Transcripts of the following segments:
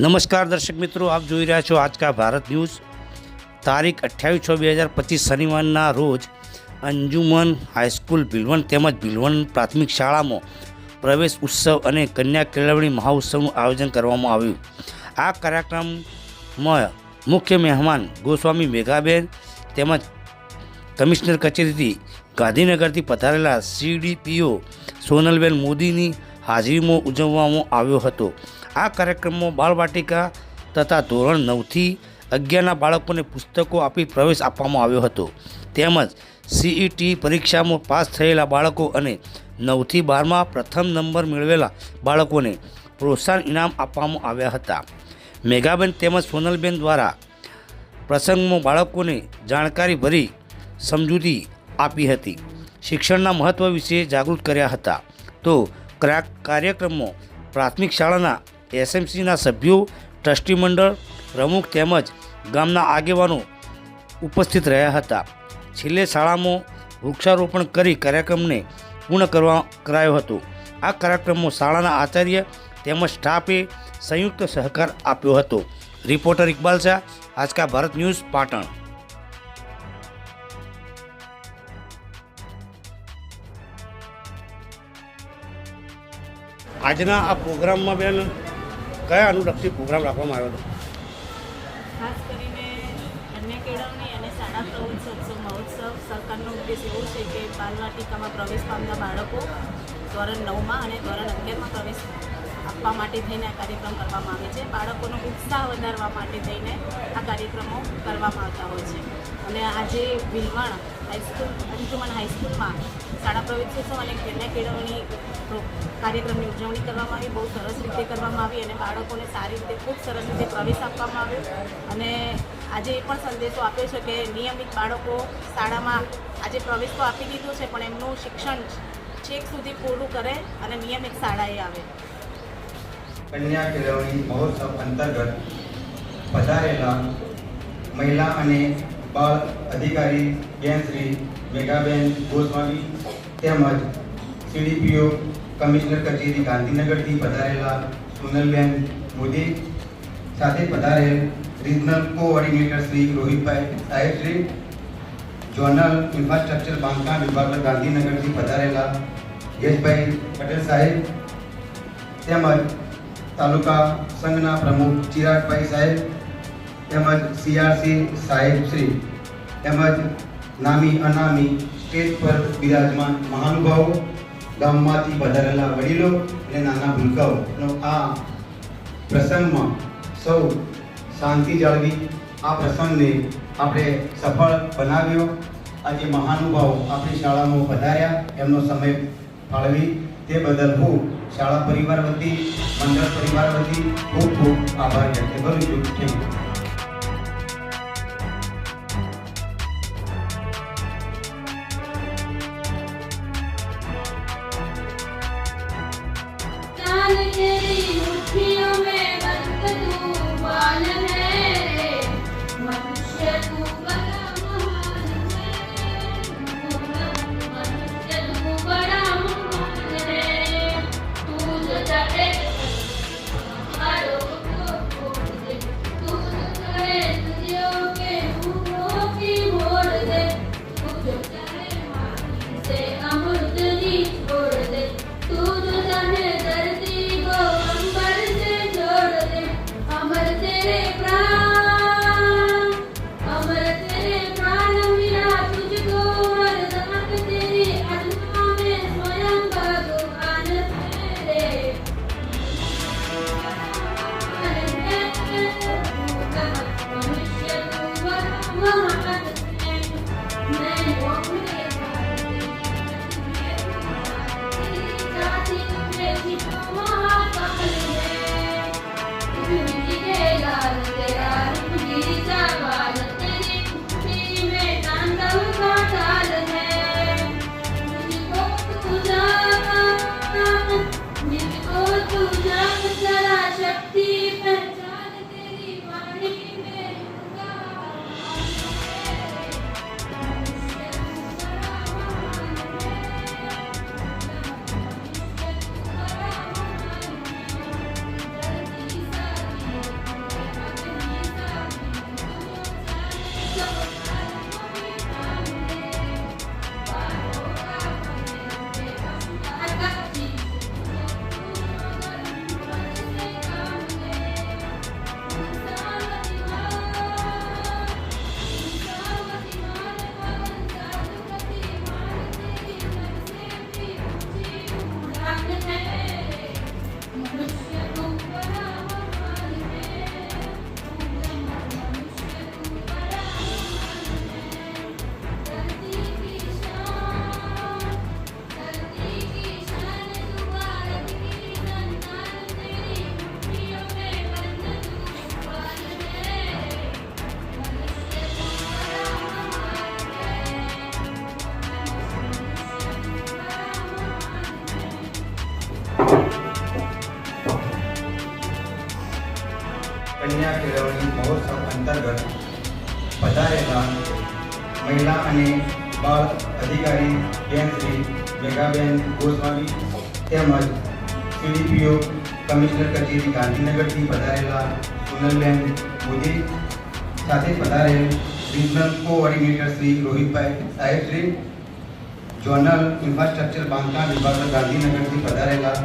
નમસ્કાર દર્શક મિત્રો, આપ જોઈ રહ્યા છો આજ કા ભારત ન્યૂઝ। તારીખ 28/6/2025 શનિવારના રોજ અંજુમન હાઈસ્કૂલ ભીલવણ તેમજ ભીલવણ પ્રાથમિક શાળામાં પ્રવેશ ઉત્સવ અને કન્યા કેળવણી મહાઉત્સવનું આયોજન કરવામાં આવ્યું। આ કાર્યક્રમમાં મુખ્ય મહેમાન ગોસ્વામી મેઘાબેન તેમજ કમિશનર કચેરીથી ગાંધીનગરથી પધારેલા CDPO સોનલબેન મોદીની હાજરીમાં ઉજવવામાં આવ્યો હતો। આ કાર્યક્રમમાં બાળવાટિકા તથા ધોરણ 9થી 11ના બાળકોને પુસ્તકો આપી પ્રવેશ આપવામાં આવ્યો હતો, તેમજ CET પરીક્ષામાં પાસ થયેલા બાળકો અને 9થી 12માં પ્રથમ નંબર મેળવેલા બાળકોને પ્રોત્સાહન ઇનામ આપવામાં આવ્યા હતા। મેઘાબેન તેમજ સોનલબેન દ્વારા પ્રસંગમાં બાળકોને જાણકારી ભરી સમજૂતી આપી હતી, શિક્ષણના મહત્ત્વ વિશે જાગૃત કર્યા હતા। તો કાર્યક્રમમાં પ્રાથમિક શાળાના SMCના સભ્યો, ટ્રસ્ટી મંડળ પ્રમુખ તેમજ ગામના આગેવાનો ઉપસ્થિત રહ્યા હતા। છેલ્લે શાળામાં વૃક્ષારોપણ કરી કાર્યક્રમને પૂર્ણ કરાયો હતો। આ કાર્યક્રમમાં શાળાના આચાર્ય તેમજ સ્ટાફે સંયુક્ત સહકાર આપ્યો હતો। રિપોર્ટર ઇકબાલ શાહ, આજ કા ભારત ન્યૂઝ, પાટણ। આજના આ પ્રોગ્રામમાં બેન કયા અનુલક્ષી પ્રોગ્રામ રાખવામાં આવ્યો હતો? ખાસ કરીને કન્યા કેળવણી અને શાળા પ્રવેશોત્સવ મહોત્સવ સરકારનો ઉદ્દેશ એવો છે કે બાલવાટિકામાં પ્રવેશ પામતા બાળકો ધોરણ 9માં અને ધોરણ 11માં પ્રવેશ આપવા માટે થઈને આ કાર્યક્રમ કરવામાં આવે છે। બાળકોનો ઉત્સાહ વધારવા માટે થઈને આ કાર્યક્રમો કરવામાં આવતા હોય છે। અને આજે ભીલવણ હાઈસ્કૂલ અંજુમન હાઈસ્કૂલમાં શાળા પ્રવેશોત્સવ અને કન્યા કેળવણી કાર્યક્રમની ઉજવણી કરવામાં આવી, બહુ સરસ રીતે કરવામાં આવી અને બાળકોને સારી રીતે ખૂબ સરસ રીતે પ્રવેશ આપવામાં આવ્યો। અને આજે એ પણ સંદેશો આપ્યો છે કે નિયમિત બાળકો શાળામાં આજે પ્રવેશ તો આપી દીધો છે, પણ એમનું શિક્ષણ છેક સુધી પૂરું કરે અને નિયમિત શાળાએ આવે। કન્યા કેળવણી મહોત્સવ અંતર્ગત પધારેલા મહિલા અને બાળ અધિકારી બેન શ્રી મેઘાબેન ગોસ્વામી તેમજ CDPO કમિશનર કચેરી ગાંધીનગરથી પધારેલા સોનલબેન મોદી સાથે પધારેલ રિજનલ કોઓર્ડિનેટર શ્રી રોહિતભાઈ સાહેબ શ્રી, ઝોનલ ઇન્ફ્રાસ્ટ્રક્ચર બાંધકામ વિભાગ ગાંધીનગરથી પધારેલા યશભાઈ પટેલ સાહેબ તેમજ તાલુકા સંઘના પ્રમુખ ચિરાગભાઈ સાહેબ તેમજ CRC સાહેબ શ્રી તેમજ નામી અનામી સ્ટેજ પર બિરાજમાન મહાનુભાવો, ગામમાંથી પધારેલા વડીલો અને નાના ભૂલકાઓનો આ પ્રસંગમાં સૌ શાંતિ જાળવી આ પ્રસંગને આપણે સફળ બનાવ્યો। આજે મહાનુભાવો આપણી શાળામાં પધાર્યા, એમનો સમય ફાળવી તે બદલ હું શાળા પરિવાર વતી, મંડળ પરિવાર વતી ખૂબ ખૂબ આભાર વ્યક્ત કરું છું। Thank you. પધારેલા મહિલા અને બાળ અધિકારી બેન શ્રી મેઘાબેન ગોસ્વામી તેમજ સીડીપીઓ કમિશનર કચેરી ગાંધીનગરથી પધારેલા સોનલબેન મોદી સાથે પધારેલ રિજનલ કોઓર્ડિનેટર શ્રી રોહિતભાઈ સાહેબ શ્રી ઝોનલ ઇન્ફ્રાસ્ટ્રક્ચર બાંધકામ વિભાગ ગાંધીનગરથી પધારેલા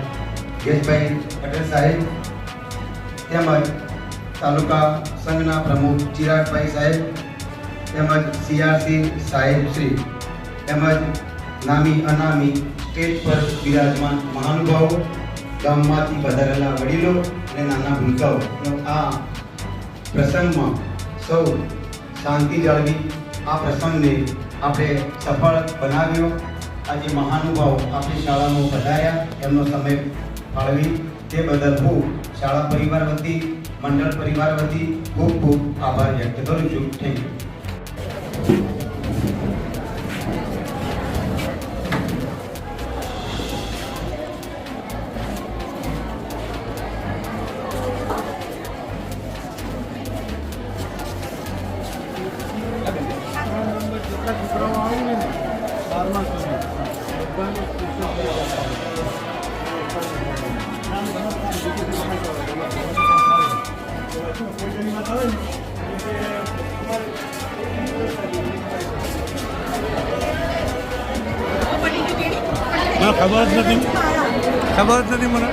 યશભાઈ પટેલ સાહેબ તેમજ તાલુકા સંઘના પ્રમુખ ચિરાગભાઈ સાહેબ તેમજ સીઆરસી સાહેબ શ્રી તેમજ નામી અનામી સ્ટેજ પર બિરાજમાન મહાનુભાવો ગામમાંથી પધારેલા વડીલો અને નાના ભૂલકાઓ આ પ્રસંગમાં સૌ શાંતિ જાળવી આ પ્રસંગને આપણે સફળ બનાવ્યો. આજે મહાનુભાવો આપણી શાળામાં પધાર્યા, એમનો સમય ફાળવી તે બદલ હું શાળા પરિવાર વતી મંડળ પરિવાર વતી ખૂબ ખૂબ આભાર વ્યક્ત કરું છું. Thank you. ખબર જ નથી મને.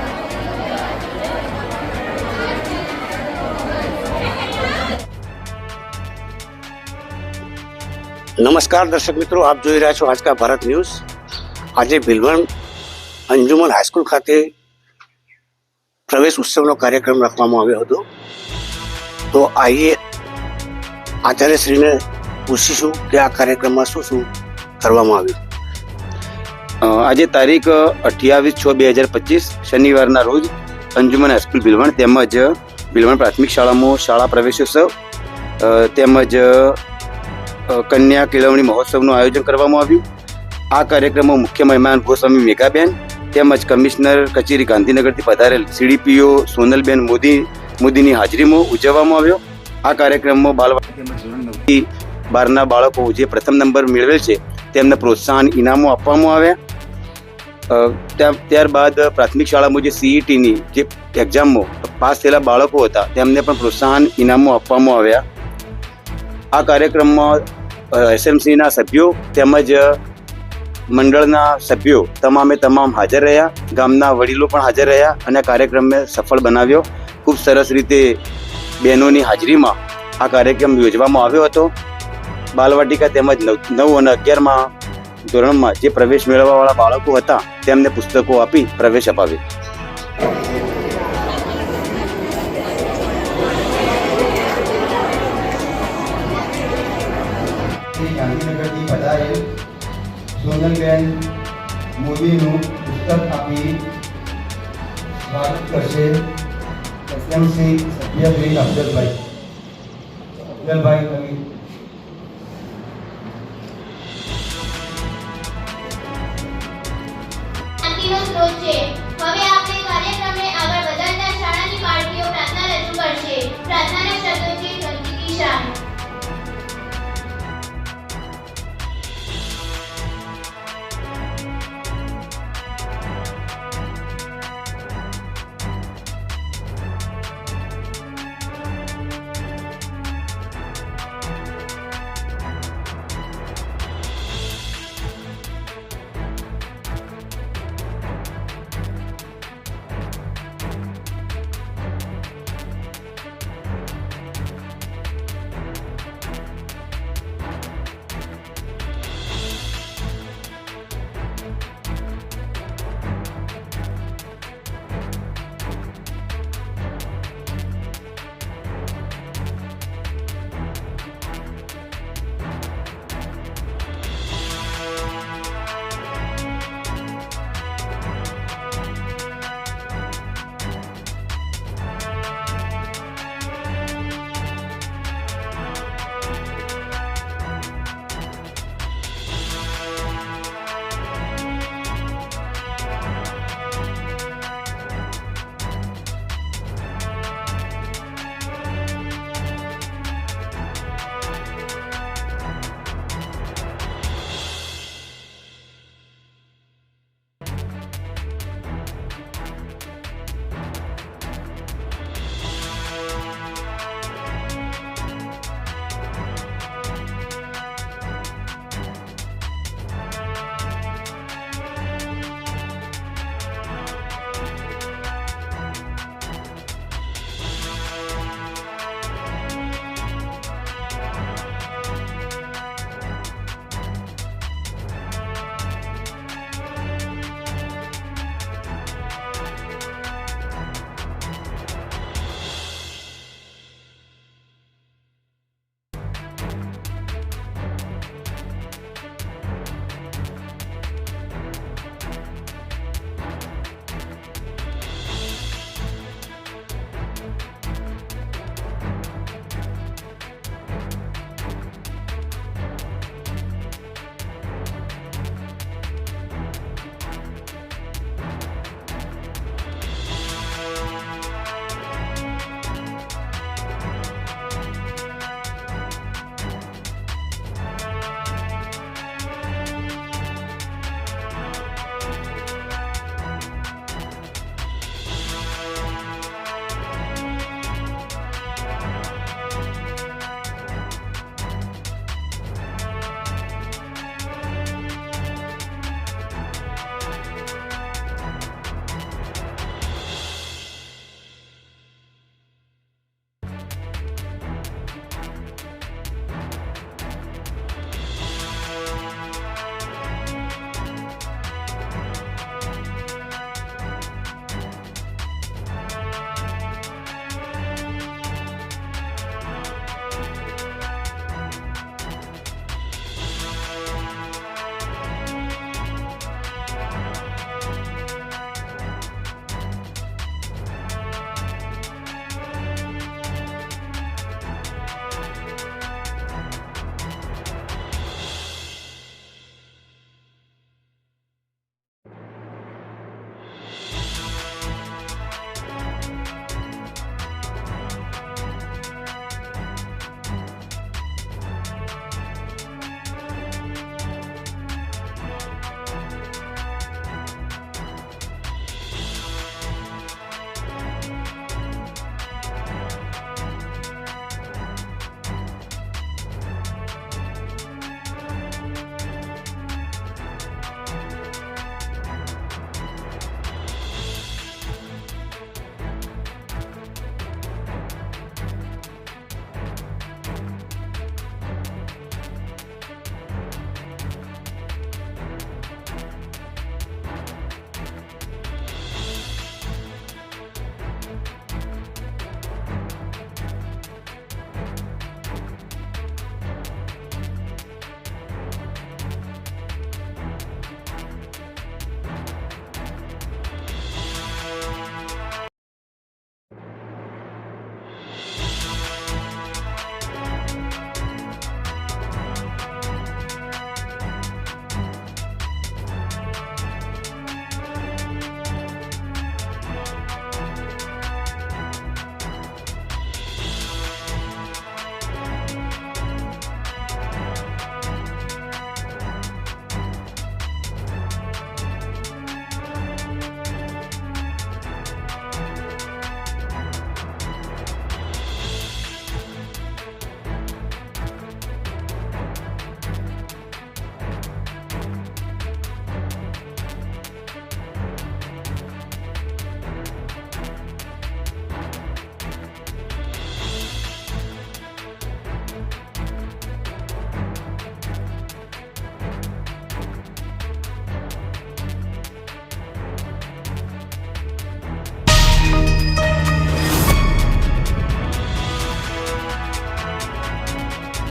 નમસ્કાર દર્શક મિત્રો, આપ જોઈ રહ્યા છો આજકા ભારત ન્યૂઝ. આજે ભીલવણ અંજુમન હાઈસ્કૂલ ખાતે પ્રવેશ ઉત્સવનો કાર્યક્રમ રાખવામાં આવ્યો હતો. તો આઈએ આચાર્યશ્રીને પૂછીશું કે આ કાર્યક્રમમાં શું શું કરવામાં આવ્યું. આજે તારીખ 28/6/2025 શનિવારના રોજ અંજુમન હાઈસ્કૂલ ભીલવણ તેમજ ભીલવણ પ્રાથમિક શાળામાં શાળા પ્રવેશોત્સવ તેમજ કન્યા કેળવણી મહોત્સવનું આયોજન કરવામાં આવ્યું. આ કાર્યક્રમમાં મુખ્ય મહેમાન ગોસ્વામી મેઘાબેન તેમજ કમિશનર કચેરી ગાંધીનગરથી પધારેલ સીડીપીઓ સોનલબેન મોદીની હાજરીમાં ઉજવવામાં આવ્યો. આ કાર્યક્રમમાં બાલવાડી તેમજ ધોરણ 9થી 12ના બાળકો જે પ્રથમ નંબર મેળવેલ છે તેમને પ્રોત્સાહન ઇનામો આપવામાં આવ્યા. ત્યારબાદ પ્રાથમિક શાળામાં જે સીઈટીની જે એક્ઝામમાં પાસ થયેલા બાળકો હતા તેમને પણ પ્રોત્સાહન ઇનામો આપવામાં આવ્યા. આ કાર્યક્રમમાં એસએમસીના સભ્યો તેમજ મંડળના સભ્યો તમામ હાજર રહ્યા. ગામના વડીલો પણ હાજર રહ્યા અને આ કાર્યક્રમને સફળ બનાવ્યો. ખૂબ સરસ રીતે બહેનોની હાજરીમાં આ કાર્યક્રમ યોજવામાં આવ્યો હતો. બાલવાટિકા તેમજ 9 અને 11મા ધોરણમાં જે પ્રવેશ મેળવવાવાળા બાળકો હતા તેમને પુસ્તકો આપી પ્રવેશ અપાવ્યો. ગાંધીનગરથી પધારેલ સોનલબેન મોદીનું પુસ્તક આપી સ્વાગત કરશે એસએમસી સભ્ય શ્રી અફજલભાઈ. શાંતિનો સ્ત્રોત છે.